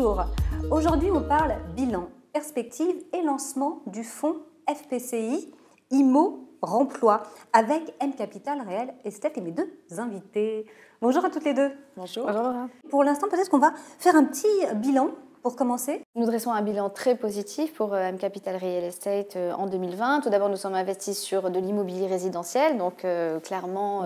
Bonjour, aujourd'hui on parle bilan, perspective et lancement du fonds FPCI IMO Remploi avec M Capital Real Estate et mes deux invités. Bonjour à toutes les deux. Bonjour. Bonjour. Pour l'instant, peut-être qu'on va faire un petit bilan pour commencer. Nous dressons un bilan très positif pour M Capital Real Estate en 2020. Tout d'abord, nous sommes investis sur de l'immobilier résidentiel. Donc, clairement,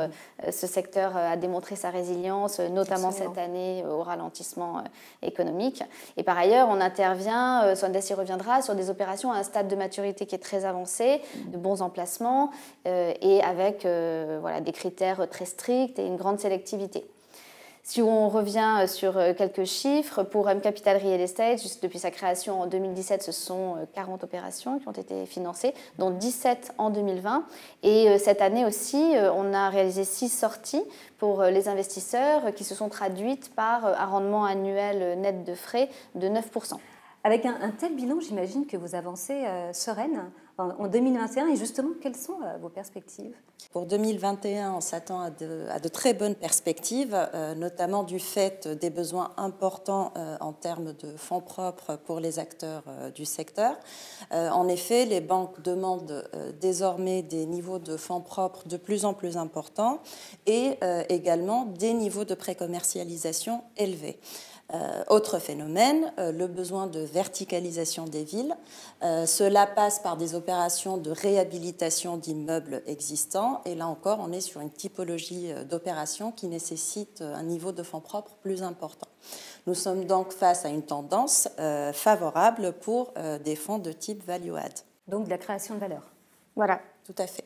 ce secteur a démontré sa résilience, notamment cette année au ralentissement économique. Et par ailleurs, on intervient, Sondes y reviendra, sur des opérations à un stade de maturité qui est très avancé, de bons emplacements et avec des critères très stricts et une grande sélectivité. Si on revient sur quelques chiffres, pour M Capital Real Estate, juste depuis sa création en 2017, ce sont 40 opérations qui ont été financées, dont 17 en 2020. Et cette année aussi, on a réalisé 6 sorties pour les investisseurs qui se sont traduites par un rendement annuel net de frais de 9%. Avec un tel bilan, j'imagine que vous avancez sereine en 2021. Et justement, quelles sont vos perspectives ? Pour 2021, on s'attend à de très bonnes perspectives, notamment du fait des besoins importants en termes de fonds propres pour les acteurs du secteur. En effet, les banques demandent désormais des niveaux de fonds propres de plus en plus importants et également des niveaux de précommercialisation élevés. Autre phénomène, le besoin de verticalisation des villes. Cela passe par des opérations de réhabilitation d'immeubles existants. Et là encore, on est sur une typologie d'opérations qui nécessite un niveau de fonds propres plus important. Nous sommes donc face à une tendance favorable pour des fonds de type value add. Donc de la création de valeur. Voilà. Tout à fait.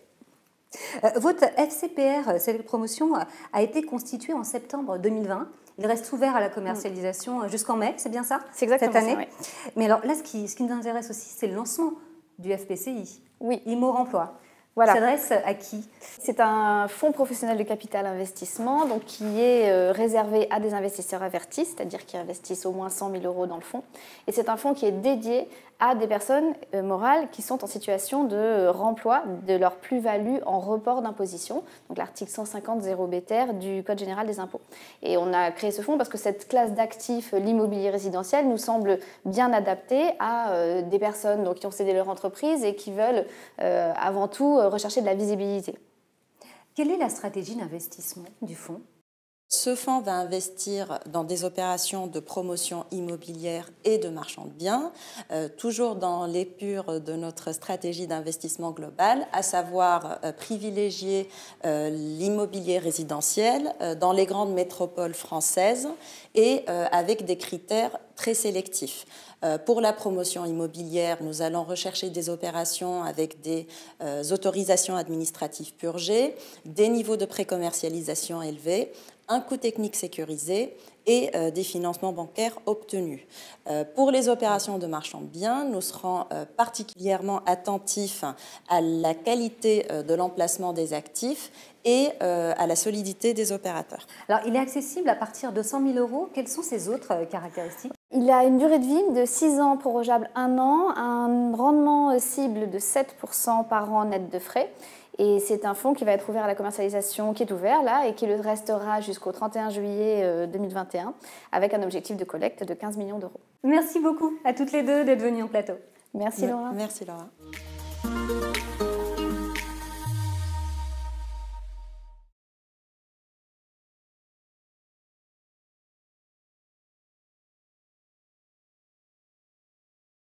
Votre FCPR, Select Promotion, a été constitué en septembre 2020. Il reste ouvert à la commercialisation jusqu'en mai, c'est bien ça ? C'est exactement cette année. ça, oui. Mais alors là, ce qui nous intéresse aussi, c'est le lancement du FPCI, oui. IMO Remploi. Voilà. Il s'adresse à qui ? C'est un fonds professionnel de capital investissement donc qui est réservé à des investisseurs avertis, c'est-à-dire qui investissent au moins 100 000 € dans le fonds. Et c'est un fonds qui est dédié à des personnes morales qui sont en situation de remploi de leur plus-value en report d'imposition, donc l'article 150 0B ter du Code général des impôts. Et on a créé ce fonds parce que cette classe d'actifs, l'immobilier résidentiel, nous semble bien adaptée à des personnes donc, qui ont cédé leur entreprise et qui veulent avant tout rechercher de la visibilité. Quelle est la stratégie d'investissement du fonds ? Ce fonds va investir dans des opérations de promotion immobilière et de marchand de biens, toujours dans l'épure de notre stratégie d'investissement global, à savoir privilégier l'immobilier résidentiel dans les grandes métropoles françaises et avec des critères très sélectifs. Pour la promotion immobilière, nous allons rechercher des opérations avec des autorisations administratives purgées, des niveaux de précommercialisation élevés, un coût technique sécurisé et des financements bancaires obtenus. Pour les opérations de marchand de biens, nous serons particulièrement attentifs à la qualité de l'emplacement des actifs et à la solidité des opérateurs. Alors, il est accessible à partir de 100 000 €. Quelles sont ses autres caractéristiques ? Il a une durée de vie de 6 ans, prorogeable 1 an, un rendement cible de 7% par an net de frais. Et c'est un fonds qui va être ouvert à la commercialisation, qui est ouvert là, et qui le restera jusqu'au 31 juillet 2021, avec un objectif de collecte de 15 millions €. Merci beaucoup à toutes les deux d'être venues en plateau. Merci Laura. Merci Laura.